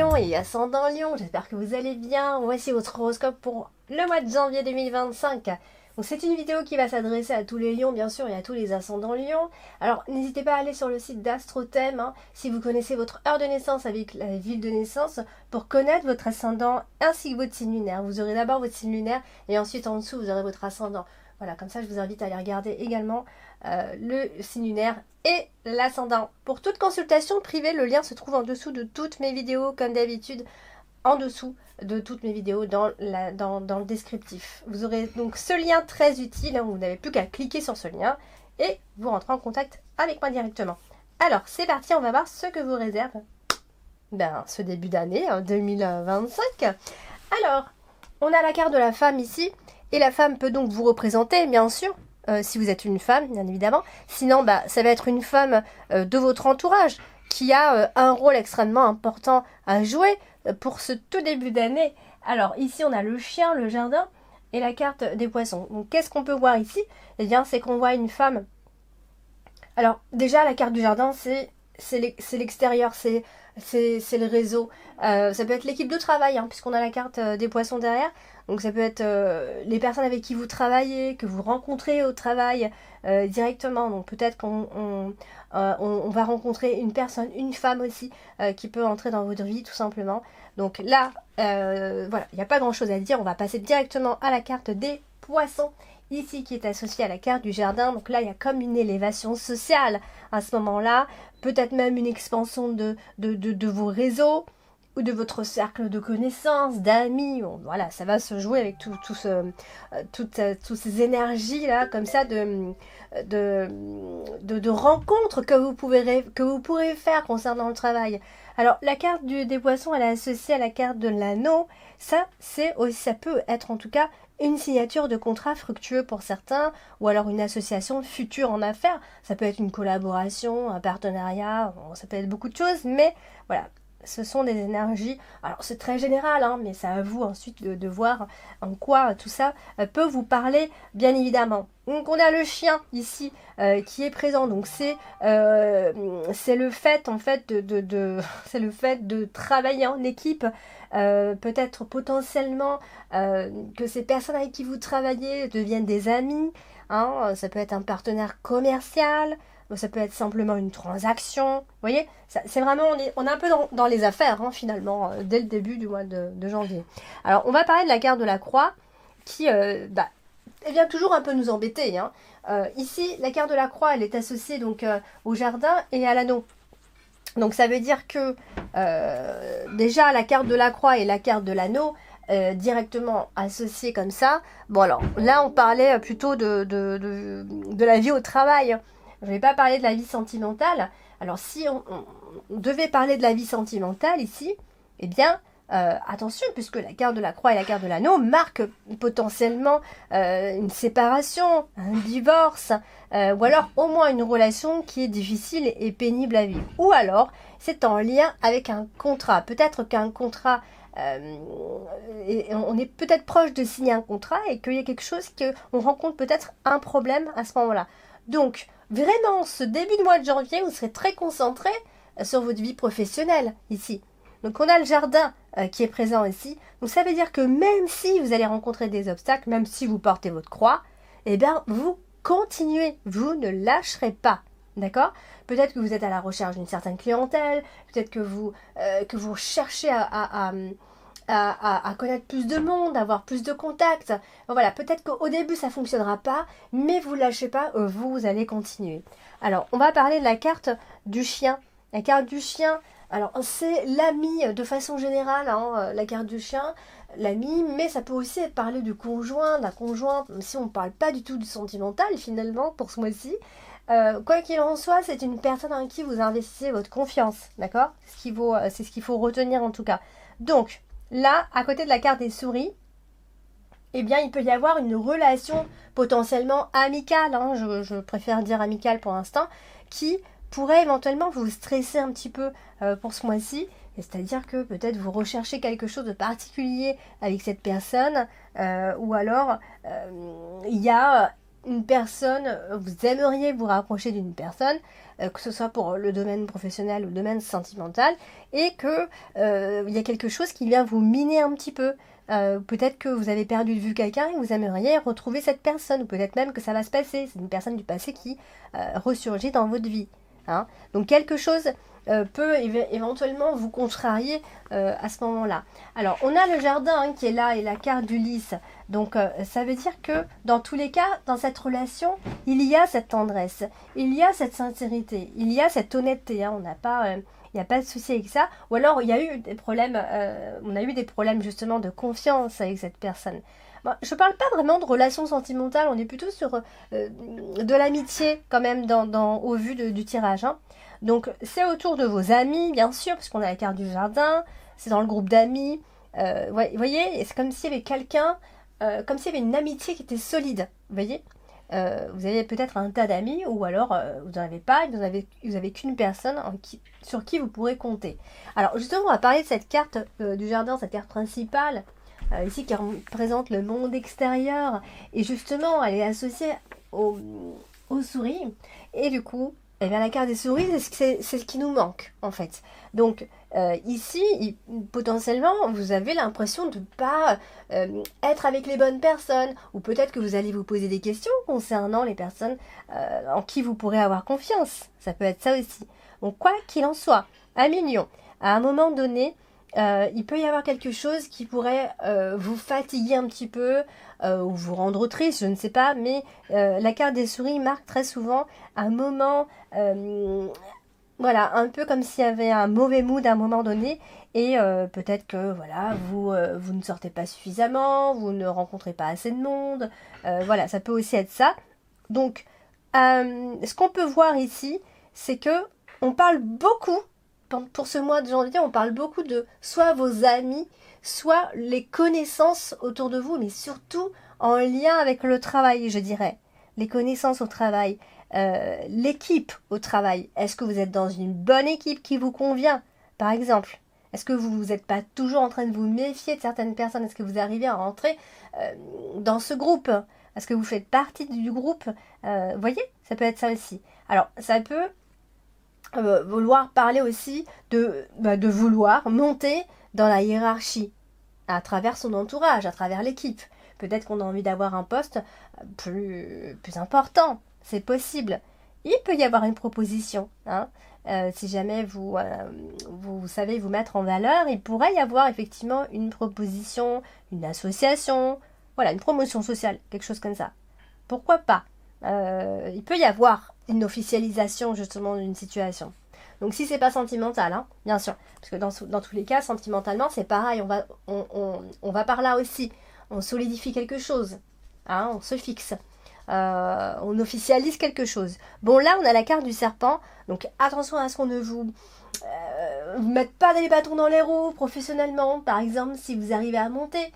Lion et ascendant Lion, j'espère que vous allez bien. Voici votre horoscope pour le mois de janvier 2025. Donc c'est une vidéo qui va s'adresser à tous les lions bien sûr et à tous les ascendants lions. Alors n'hésitez pas à aller sur le site d'Astrothème si vous connaissez votre heure de naissance avec la ville de naissance pour connaître votre ascendant ainsi que votre signe lunaire. Vous aurez d'abord votre signe lunaire et ensuite en dessous vous aurez votre ascendant. Voilà, comme ça je vous invite à aller regarder également le signe lunaire et l'ascendant. Pour toute consultation privée, le lien se trouve en dessous de toutes mes vidéos, comme d'habitude, en dessous de toutes mes vidéos dans le descriptif. Vous aurez donc ce lien très utile, vous n'avez plus qu'à cliquer sur ce lien et vous rentrez en contact avec moi directement. Alors, c'est parti, on va voir ce que vous réserve ce début d'année 2025. Alors, on a la carte de la femme ici, et la femme peut donc vous représenter, bien sûr, si vous êtes une femme, bien évidemment. Sinon, ça va être une femme de votre entourage qui a un rôle extrêmement important à jouer pour ce tout début d'année. Alors, ici, on a le chien, le jardin et la carte des poissons. Donc, qu'est-ce qu'on peut voir ici? Eh bien, c'est qu'on voit une femme. Alors, déjà, la carte du jardin, c'est l'extérieur, c'est le réseau. Ça peut être l'équipe de travail, puisqu'on a la carte des poissons derrière. Donc ça peut être les personnes avec qui vous travaillez, que vous rencontrez au travail directement. Donc peut-être qu'on va rencontrer une personne, une femme aussi, qui peut entrer dans votre vie tout simplement. Donc là, voilà, il n'y a pas grand-chose à dire. On va passer directement à la carte des poissons. Ici, qui est associée à la carte du jardin. Donc là, il y a comme une élévation sociale à ce moment-là. Peut-être même une expansion de vos réseaux ou de votre cercle de connaissances, d'amis. Bon, voilà, ça va se jouer avec toutes ces énergies-là, comme ça, de rencontres que vous pourrez faire concernant le travail. Alors, la carte des poissons, elle est associée à la carte de l'anneau. Ça peut être en tout cas une signature de contrat fructueux pour certains, ou alors une association future en affaires. Ça peut être une collaboration, un partenariat, ça peut être beaucoup de choses, mais voilà, ce sont des énergies. Alors c'est très général, mais c'est à vous ensuite de voir en quoi tout ça peut vous parler, bien évidemment. Donc on a le chien ici qui est présent. Donc c'est le fait en fait c'est le fait de travailler en équipe. Peut-être potentiellement que ces personnes avec qui vous travaillez deviennent des amis. Ça peut être un partenaire commercial. Ça peut être simplement une transaction. Vous voyez, c'est vraiment, on est un peu dans les affaires, finalement, dès le début du mois de janvier. Alors, on va parler de la carte de la croix, qui elle vient toujours un peu nous embêter. Ici, la carte de la croix, elle est associée donc au jardin et à l'anneau. Donc, ça veut dire que déjà, la carte de la croix et la carte de l'anneau, directement associées comme ça. Bon, alors, là, on parlait plutôt de la vie au travail. Je ne vais pas parler de la vie sentimentale. Alors, si on devait parler de la vie sentimentale ici, eh bien, attention, puisque la carte de la croix et la carte de l'anneau marquent potentiellement une séparation, un divorce, ou alors au moins une relation qui est difficile et pénible à vivre. Ou alors, c'est en lien avec un contrat. Peut-être qu'un contrat... on est peut-être proche de signer un contrat et qu'il y a quelque chose qu'on rencontre peut-être un problème à ce moment-là. Donc, vraiment, ce début de mois de janvier, vous serez très concentré sur votre vie professionnelle ici. Donc, on a le jardin qui est présent ici. Donc, ça veut dire que même si vous allez rencontrer des obstacles, même si vous portez votre croix, eh bien, vous continuez, vous ne lâcherez pas. D'accord? Peut-être que vous êtes à la recherche d'une certaine clientèle, peut-être que vous cherchez à connaître plus de monde, avoir plus de contacts. Voilà, peut-être qu'au début ça ne fonctionnera pas, mais vous ne lâchez pas, vous allez continuer. Alors, on va parler de la carte du chien. La carte du chien, alors c'est l'ami de façon générale, la carte du chien, l'ami, mais ça peut aussi parler du conjoint, d'un conjoint, même si on ne parle pas du tout du sentimental finalement pour ce mois-ci. Quoi qu'il en soit, c'est une personne en qui vous investissez votre confiance, d'accord? C'est ce qu'il faut retenir en tout cas. Donc, là, à côté de la carte des souris, eh bien, il peut y avoir une relation potentiellement amicale, je préfère dire amicale pour l'instant, qui pourrait éventuellement vous stresser un petit peu pour ce mois-ci. C'est-à-dire que peut-être vous recherchez quelque chose de particulier avec cette personne, ou alors il y a une personne, vous aimeriez vous rapprocher d'une personne, que ce soit pour le domaine professionnel ou le domaine sentimental, et que il y a quelque chose qui vient vous miner un petit peu. Peut-être que vous avez perdu de vue quelqu'un et vous aimeriez retrouver cette personne, ou peut-être même que ça va se passer. C'est une personne du passé qui ressurgit dans votre vie. Hein. Donc quelque chose peut éventuellement vous contrarier à ce moment-là. Alors, on a le jardin hein, qui est là et la carte d'Ulysse. Donc, ça veut dire que dans tous les cas, dans cette relation, il y a cette tendresse, il y a cette sincérité, il y a cette honnêteté. Hein. On n'a pas... il n'y a pas de souci avec ça. Ou alors, il y a eu des problèmes, on a eu des problèmes justement de confiance avec cette personne. Bon, je ne parle pas vraiment de relations sentimentales, on est plutôt sur de l'amitié quand même au vu du tirage. Hein. Donc, c'est autour de vos amis, bien sûr, parce qu'on a la carte du jardin, c'est dans le groupe d'amis. Vous voyez, c'est comme s'il y avait quelqu'un, comme s'il y avait une amitié qui était solide. Vous voyez vous avez peut-être un tas d'amis, ou alors vous n'en avez pas, vous avez qu'une personne sur qui vous pourrez compter. Alors justement, on va parler de cette carte du jardin, cette carte principale, ici qui représente le monde extérieur, et justement, elle est associée aux souris, et du coup, eh bien, la carte des souris, c'est ce qui nous manque, en fait. Donc, ici, potentiellement, vous avez l'impression de ne pas être avec les bonnes personnes, ou peut-être que vous allez vous poser des questions concernant les personnes en qui vous pourrez avoir confiance. Ça peut être ça aussi. Donc, quoi qu'il en soit, à un moment donné, il peut y avoir quelque chose qui pourrait vous fatiguer un petit peu ou vous rendre triste, je ne sais pas, mais la carte des souris marque très souvent un moment, voilà, un peu comme s'il y avait un mauvais mood à un moment donné, et peut-être que voilà, vous ne sortez pas suffisamment, vous ne rencontrez pas assez de monde, voilà, ça peut aussi être ça. Donc, ce qu'on peut voir ici, c'est que on parle beaucoup. Pour ce mois de janvier, on parle beaucoup de soit vos amis, soit les connaissances autour de vous, mais surtout en lien avec le travail, je dirais. Les connaissances au travail, l'équipe au travail. Est-ce que vous êtes dans une bonne équipe qui vous convient, par exemple? Est-ce que vous n'êtes pas toujours en train de vous méfier de certaines personnes? Est-ce que vous arrivez à rentrer dans ce groupe? Est-ce que vous faites partie du groupe? Vous voyez, ça peut être ça aussi. Alors, ça peut... vouloir parler aussi de vouloir monter dans la hiérarchie à travers son entourage, à travers l'équipe. Peut-être qu'on a envie d'avoir un poste plus important, c'est possible. Il peut y avoir une proposition, hein. Si jamais vous savez vous mettre en valeur, il pourrait y avoir effectivement une proposition, une association, voilà, une promotion sociale, quelque chose comme ça. Pourquoi pas? Il peut y avoir une officialisation justement d'une situation. Donc si c'est pas sentimental, hein, bien sûr, parce que dans tous les cas, sentimentalement, c'est pareil, on va par là aussi. On solidifie quelque chose, hein, on se fixe, on officialise quelque chose. Bon, là, on a la carte du serpent, donc attention à ce qu'on ne vous mette pas des bâtons dans les roues professionnellement. Par exemple, si vous arrivez à monter,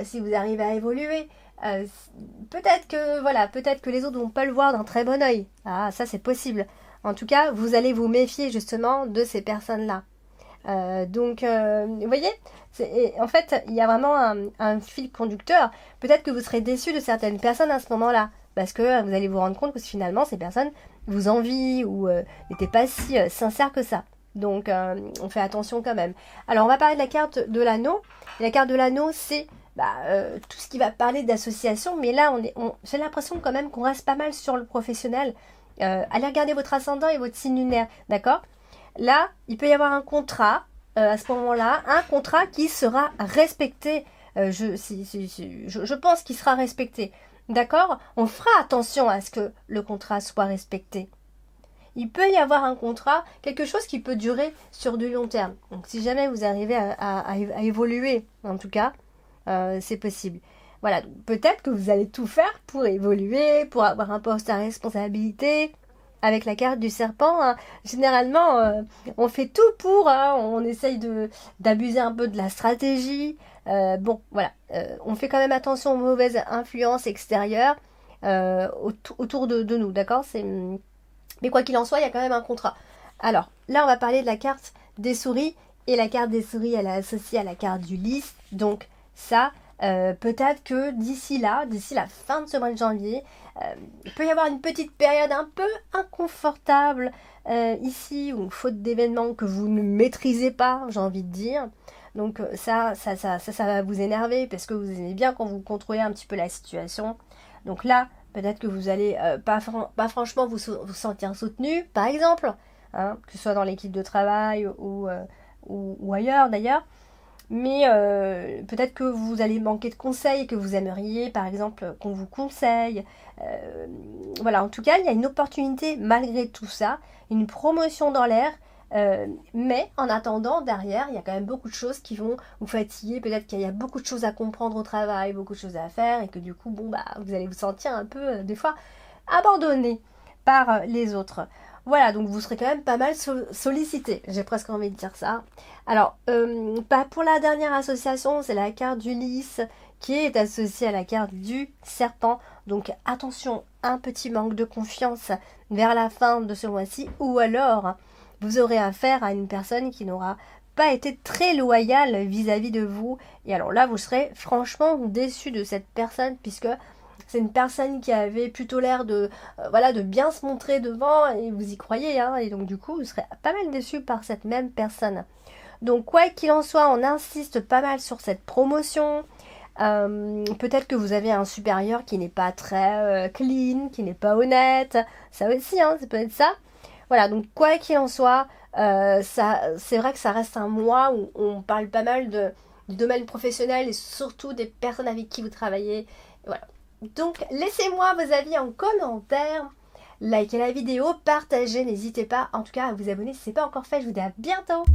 si vous arrivez à évoluer, peut-être que les autres vont pas le voir d'un très bon œil. Ah, ça c'est possible. En tout cas, vous allez vous méfier justement de ces personnes-là. Donc, vous voyez, en fait, il y a vraiment un fil conducteur. Peut-être que vous serez déçu de certaines personnes à ce moment-là, parce que vous allez vous rendre compte que finalement, ces personnes vous envient ou n'étaient pas si sincères que ça. Donc, on fait attention quand même. Alors, on va parler de la carte de l'anneau. Et la carte de l'anneau, c'est tout ce qui va parler d'association, mais là, j'ai l'impression quand même qu'on reste pas mal sur le professionnel. Allez regarder votre ascendant et votre signe lunaire, d'accord? Là, il peut y avoir un contrat, à ce moment-là, un contrat qui sera respecté. Je pense qu'il sera respecté, d'accord? On fera attention à ce que le contrat soit respecté. Il peut y avoir un contrat, quelque chose qui peut durer sur du long terme. Donc, si jamais vous arrivez à évoluer, en tout cas, c'est possible. Voilà, peut-être que vous allez tout faire pour évoluer, pour avoir un poste à responsabilité. Avec la carte du serpent, hein, généralement, on fait tout pour, hein, on essaye d'abuser un peu de la stratégie. Bon, voilà, on fait quand même attention aux mauvaises influences extérieures autour de nous, d'accord? Mais quoi qu'il en soit, il y a quand même un contrat. Alors, là, on va parler de la carte des souris. Et la carte des souris, elle est associée à la carte du lys. Donc, ça, Peut-être que d'ici la fin de ce mois de janvier, il peut y avoir une petite période un peu inconfortable ici, ou faute d'événements que vous ne maîtrisez pas, j'ai envie de dire. Donc ça va vous énerver parce que vous aimez bien quand vous contrôlez un petit peu la situation. Donc là, peut-être que vous allez pas franchement vous sentir soutenu, par exemple, hein, que ce soit dans l'équipe de travail ou ailleurs d'ailleurs. Mais peut-être que vous allez manquer de conseils, que vous aimeriez par exemple qu'on vous conseille. Voilà, en tout cas, il y a une opportunité malgré tout ça, une promotion dans l'air. Mais en attendant, derrière, il y a quand même beaucoup de choses qui vont vous fatiguer. Peut-être qu'il y a beaucoup de choses à comprendre au travail, beaucoup de choses à faire, et que du coup, bon, bah, vous allez vous sentir un peu, des fois, abandonné par les autres. Voilà, donc vous serez quand même pas mal sollicité. J'ai presque envie de dire ça. Alors, pour la dernière association, c'est la carte d'Ulysse qui est associée à la carte du serpent. Donc attention, un petit manque de confiance vers la fin de ce mois-ci, ou alors vous aurez affaire à une personne qui n'aura pas été très loyale vis-à-vis de vous. Et alors là, vous serez franchement déçu de cette personne, puisque c'est une personne qui avait plutôt l'air de bien se montrer devant, et vous y croyez, hein, et donc du coup, vous serez pas mal déçu par cette même personne. Donc quoi qu'il en soit, on insiste pas mal sur cette promotion. Peut-être que vous avez un supérieur qui n'est pas très clean, qui n'est pas honnête. Ça aussi, hein, ça peut être ça. Voilà, donc quoi qu'il en soit, c'est vrai que ça reste un mois où on parle pas mal du domaine professionnel et surtout des personnes avec qui vous travaillez. Voilà. Donc laissez-moi vos avis en commentaire. Likez la vidéo, partagez, n'hésitez pas en tout cas à vous abonner si ce n'est pas encore fait. Je vous dis à bientôt.